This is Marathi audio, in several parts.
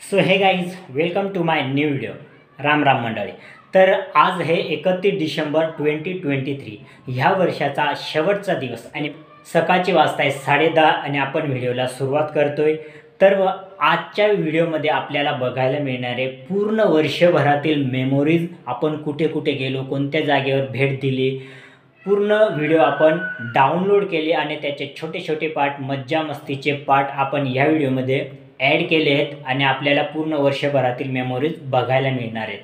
So hey guys welcome to my new video. Ram Ram मंडळी. तर आज हे 31 डिसेंबर 2023 ह्या वर्षाचा शेवटचा दिवस आणि सकाळची वाजता आहे 10:30 आणि आपण व्हिडिओला सुरुवात करतोय. तर आजच्या व्हिडिओमध्ये आपल्याला बघायला मिळणारे पूर्ण वर्षभरातील मेमोरीज, आपण कुठे कुठे गेलो, कोणत्या जागेवर भेट दिली, पूर्ण व्हिडिओ आपण डाउनलोड केले आणि त्याचे छोटे छोटे पार्ट, मज्जा मस्तीचे पार्ट आपण या व्हिडिओमध्ये ॲड केले आहेत आणि आपल्याला पूर्ण वर्षभरातील मेमोरीज बघायला मिळणार आहेत.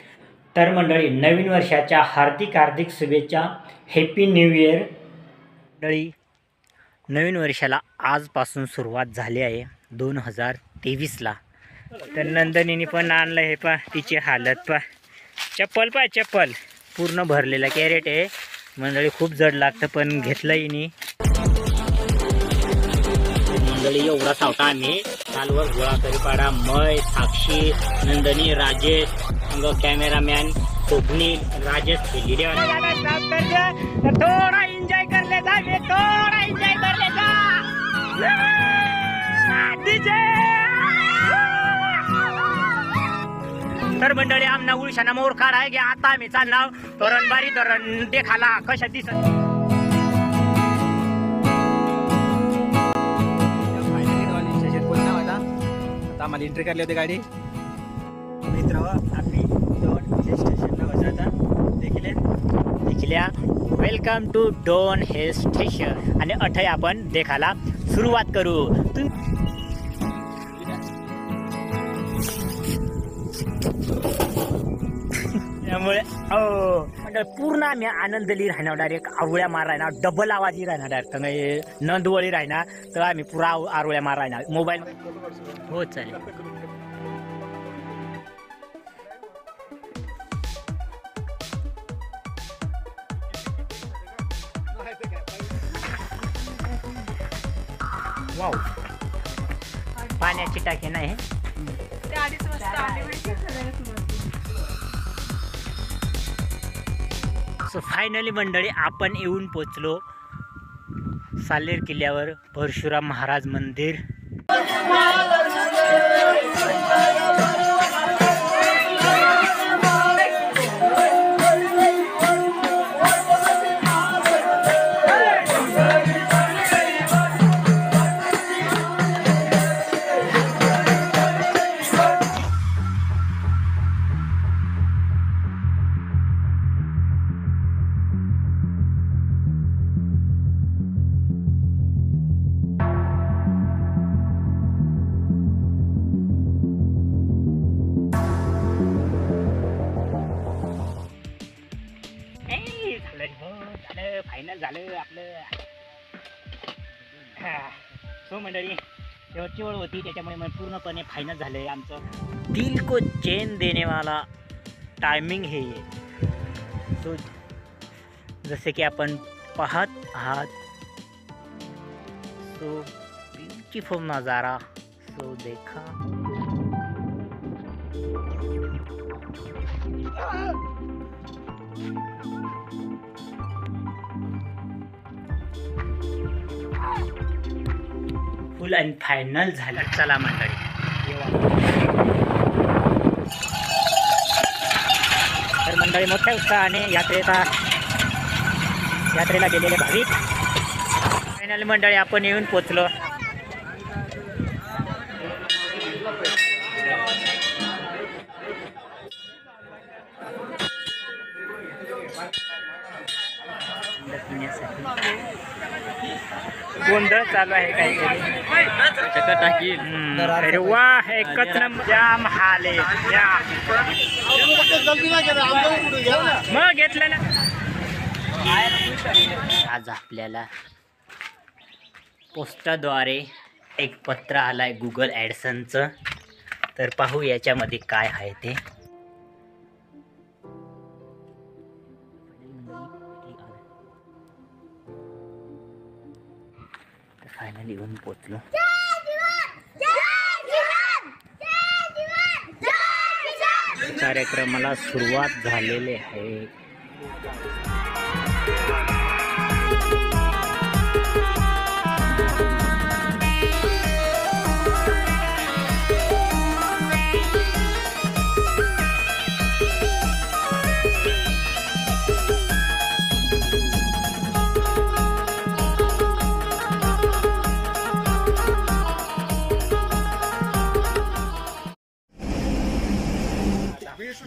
तर मंडळी, नवीन वर्षाच्या हार्दिक हार्दिक शुभेच्छा. Happy new year. मंडळी, नवीन वर्षाला आजपासून सुरुवात झाली आहे 2023ला. तर नंदनीने पण आणलं हे पा, तिची हालत पा, चप्पल पूर्ण भरलेला कॅरेट आहे मंडळी. खूप जड लागतं पण घेतलं हिने मंडळी. एवढा सावटा आम्ही चालवर गोळा करी पाडा. मय, साक्षी, नंदनी, राजेश, कॅमेरामॅन कोकणी, राजेश थोड़ा एंजॉय कर लेता, थोड़ा एंजॉय कर लेता. तर मंडळी, आमना उलशाना मोर काढाय घ्या. आता आम्ही चालणार तोरण बारी तोरण देखाला कशा दिसत. आम्हाला एंट्री करली होती गाडी. मित्र आम्ही डोन हिल स्टेशनला बसायचा देखील्या. Welcome to Don hill station. आणि अठय आपण देखाला सुरुवात करू. त्यामुळे पूर्ण आम्ही आनंदली राहणार, डायरेक्ट आवळ्या मार राहणार, डबल आवाजी राहणार, डायरेक्ट नंदवळी राहणार. तर आम्ही पुरा आरोळ्या मार राहणार. मोबाईल हो चालेल. वाव, पाण्याची टाकी नाही. सो फायनली मंडळी, आपण येऊन पोचलो सालेर किल्ल्यावर. परशुराम महाराज मंदिर. फायनल झालं आपलं. सो मंडळी, शेवटची वेळ होती त्याच्यामुळे पूर्णपणे फायनल झालं आहे आमचं. दिल को चैन देने वाला टायमिंग हे. सो जसे की आपण पाहत आहात, सो ब्यूटीफुल नजारा. सो देखा फुल अँड फायनल झालं. चला मंडळी, तर मंडळी मोठ्या उत्साहाने यात्रेला गेलेले भाविक. फायनल मंडळी, आपण येऊन पोचलो. गोंधळ चालू आहे काहीतरी. अरे वा, एकच नंबर. जाम हाल आहे. मग घेतलं ना. आज आपल्याला पोस्टाद्वारे एक पत्र आलंय गुगल ॲडसनचं. तर पाहू याच्यामध्ये काय आहे ते. फायनली येऊन पोचलो. कार्यक्रमाला सुरुवात झालेली आहे.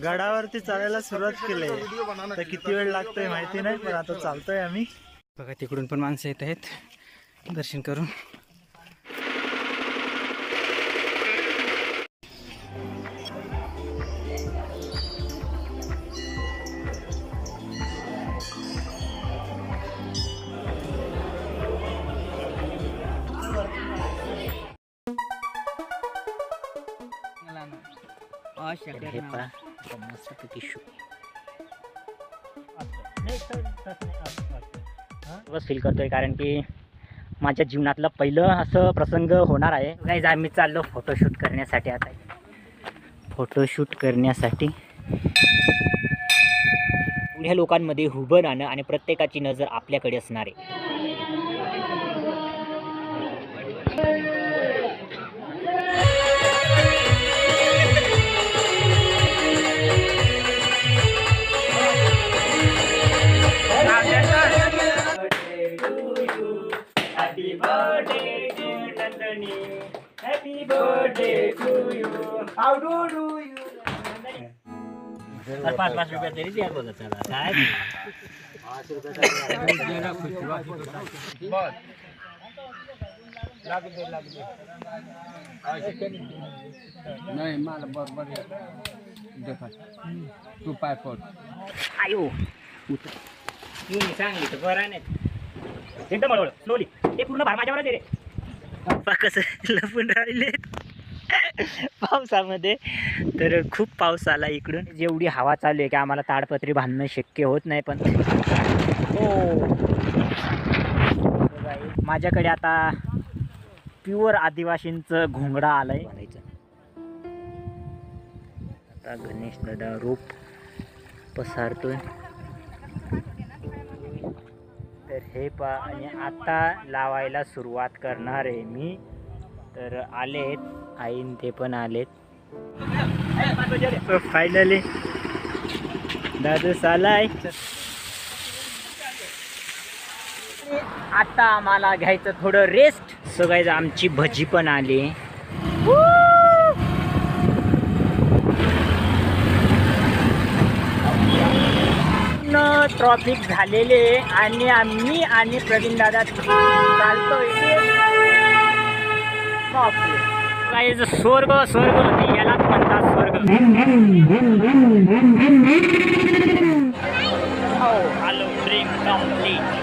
गडावरती चालायला सुरुवात केली आहे. तर किती वेळ लागतोय माहिती नाही, पण आता चालतोय आम्ही. बघा तिकडून पण माणसं येत आहेत दर्शन करून. हे पहा मस्तपैकी बस फील करतोय, कारण की माझ्या जीवनातलं पहिलं असं प्रसंग होणार आहे. गाईज आम्ही चाललो फोटोशूट करण्यासाठी. आता फोटोशूट करण्यासाठी पुढ्या लोकांमध्ये उभं राहणं आणि प्रत्येकाची नजर आपल्याकडे असणार आहे. Happy birthday to Nandani. Happy birthday to you. How do you? 5 रुपये तरी द्या बघा. चला काय 5 नाही मला बरोबर तू पाय फोड आयो मी सांगली तर बरं नाही. एकदम हळूहळू स्लोली. ते पूर्ण भार माझ्यावरच आहे रे. पप्पा कसं लपून राहिले पावसामध्ये. तर खूप पाऊस आला इकडून. जेवढी हवा चालू आहे की आम्हाला ताडपत्री बांधणं शक्य होत नाही, पण हो माझ्याकडे आता प्युअर आदिवासींचं घोंगडा आलंय. आता गणेश दादा रोप पसारतोय. तर हे पा आणि आता लावायला सुरुवात करणार आहे मी. तर आलेत आईन ते पण आलेत. फायनली दादू आलाय. आता आम्हाला घ्यायचं थोडं रेस्ट. सो गाईज आमची भजी पण आली. ट्रॉफिक झालेले आणि आम्ही आणि प्रवीण दादा चालतोय. गाईज स्वर्ग स्वर्ग होते, यालाच म्हणतात स्वर्ग. हो आलो ड्रीम कम्प्लीट.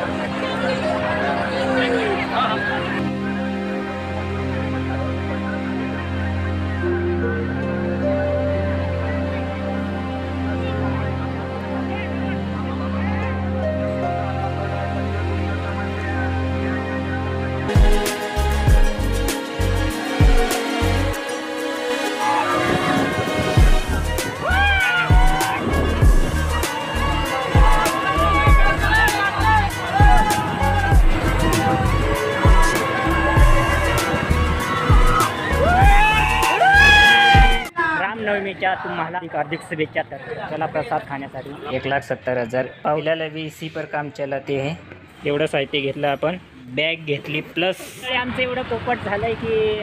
रामनवमीच्या तुम्हाला हार्दिक शुभेच्छा. तर चला प्रसाद खाण्यासाठी. 1,70,000 पहिल्याला VC पर काम चलाते है. एवढं साहित्य घेतलं आपण. बॅग घेतली प्लस. आमचं एवढं पोपट झालंय की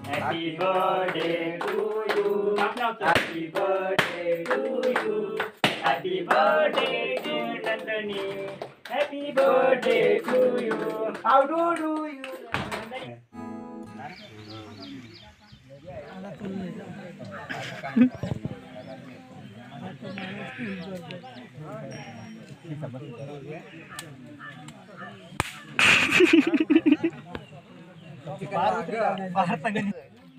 happy birthday to you. Happy birthday to you. Happy birthday to Nandini. Happy birthday to you. How do you.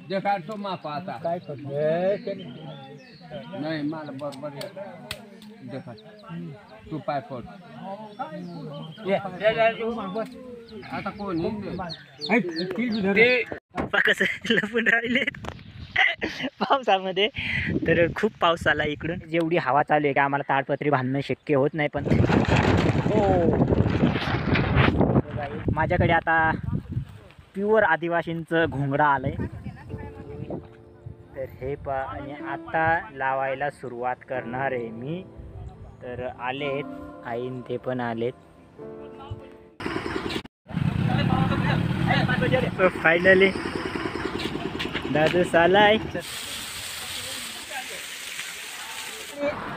देखा तो मापा आता काय नाही मला बरोबर देखा तू पाय फोड आता कोण कसं लपून राहिले पावसामध्ये. तर खूप पाऊस आला इकडून. जेवढी हवा चालू आहे की आम्हाला ताडपत्री बांधणं शक्य होत नाही, पण हो माझ्याकडे आता प्युअर आदिवासींचं घोंगडा आलंय. तर हे पा आणि आता लावायला सुरुवात करणार आहे मी. तर आलेत आईन ते पण आलेत. फायनली दादू सालाय.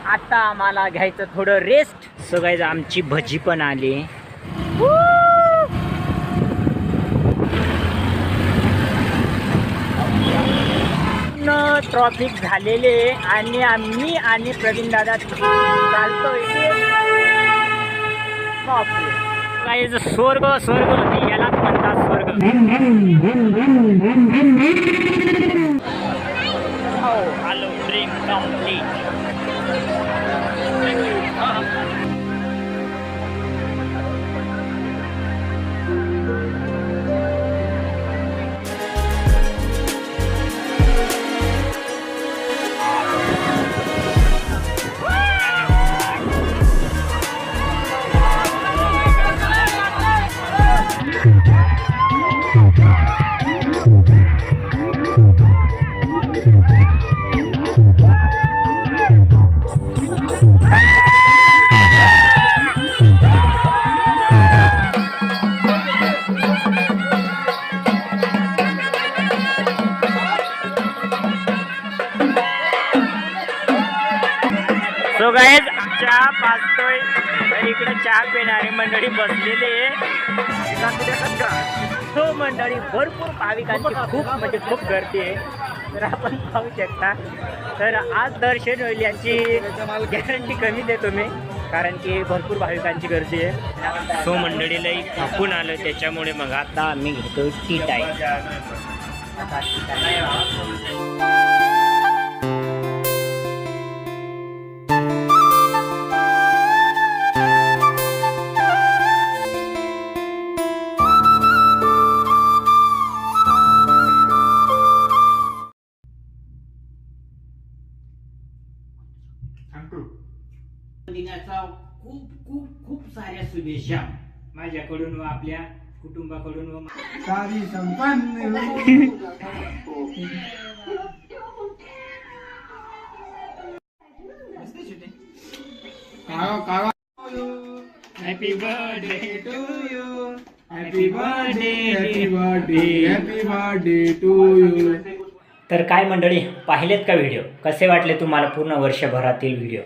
आता आम्हाला घ्यायचं थोडं रेस्ट. सो गाईज आमची भजी पण आली. ट्रॉफिक झालेले आणि आम्ही आणि प्रवीण दादा चालतोय. गाईज स्वर्ग स्वर्ग यालाच म्हणतात स्वर्ग. हो hello drink complete. So guys चहा पाजतोय आणि इकडे चहा पिणारी मंडळी बसलेली आहे. हो मंडळी भरपूर भाविकांची खूप म्हणजे खूप गर्दी आहे. तर आपण पाहू शकता. तर आज दर्शन होईल याची गॅरंटी कमी देतो मी, कारण की भरपूर भाविकांची गर्दी आहे. सो मंडळीलाही थकून आलं त्याच्यामुळे मग आता आम्ही घेतो टी टाईम. दिनाचा खूप खूप खूप साऱ्या शुभेच्छा माझ्याकडून व आपल्या कुटुंबाकडून व सारी संपन्न. Happy birthday to you. Happy birthday happy birthday happy birthday to you. तर काय मंडळी, पाहिलेत का व्हिडिओ? कसे वाटले तुम्हाला पूर्ण वर्षभरातील व्हिडिओ?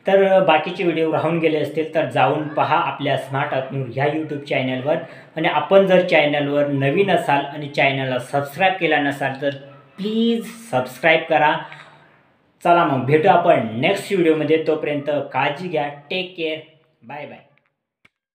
तर बाकीचे व्हिडिओ राहून गेले असतील तर जाऊन पहा आपल्या स्मार्ट अतनूर ह्या यूट्यूब चॅनलवर. आणि आपण जर चॅनलवर नवीन असाल आणि चॅनलला सबस्क्राईब केला नसाल तर प्लीज सबस्क्राईब करा. चला मग भेटू आपण नेक्स्ट व्हिडिओमध्ये. तोपर्यंत काळजी घ्या. Take care. Bye bye.